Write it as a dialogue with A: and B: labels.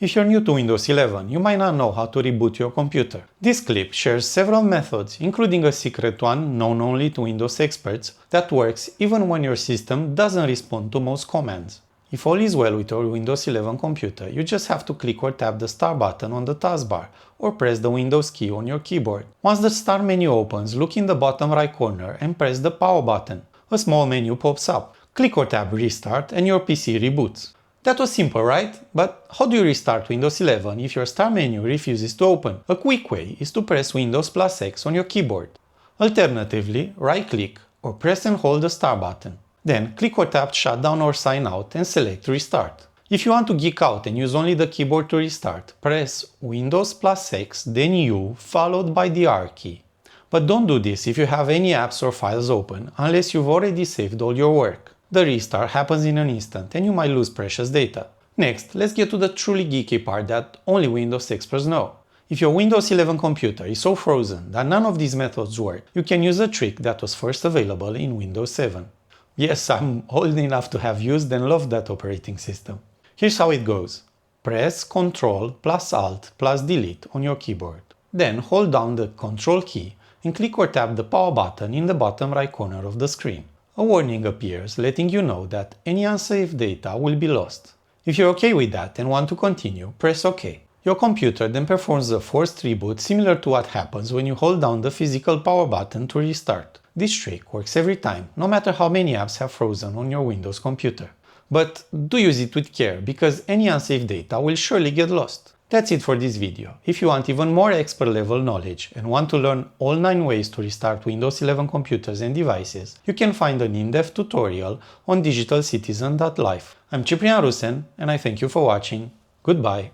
A: If you're new to Windows 11, you might not know how to reboot your computer. This clip shares several methods, including a secret one known only to Windows experts, that works even when your system doesn't respond to most commands. If all is well with your Windows 11 computer, you just have to click or tap the Start button on the taskbar, or press the Windows key on your keyboard. Once the Start menu opens, look in the bottom right corner and press the Power button. A small menu pops up. Click or tap Restart and your PC reboots. That was simple, right? But how do you restart Windows 11 if your Start menu refuses to open? A quick way is to press Windows plus X on your keyboard. Alternatively, right-click or press and hold the Start button. Then click or tap Shutdown or Sign Out and select Restart. If you want to geek out and use only the keyboard to restart, press Windows plus X, then U, followed by the R key. But don't do this if you have any apps or files open, unless you've already saved all your work. The restart happens in an instant and you might lose precious data. Next, let's get to the truly geeky part that only Windows experts know. If your Windows 11 computer is so frozen that none of these methods work, you can use a trick that was first available in Windows 7. Yes, I'm old enough to have used and loved that operating system. Here's how it goes. Press Ctrl plus Alt plus Delete on your keyboard. Then hold down the Ctrl key and click or tap the Power button in the bottom right corner of the screen. A warning appears letting you know that any unsafe data will be lost. If you're okay with that and want to continue, press OK. Your computer then performs a forced reboot similar to what happens when you hold down the physical power button to restart. This trick works every time, no matter how many apps have frozen on your Windows computer. But do use it with care, because any unsafe data will surely get lost. That's it for this video. If you want even more expert level knowledge and want to learn all 9 ways to restart Windows 11 computers and devices, you can find an in-depth tutorial on digitalcitizen.life. I'm Ciprian Rusen and I thank you for watching. Goodbye.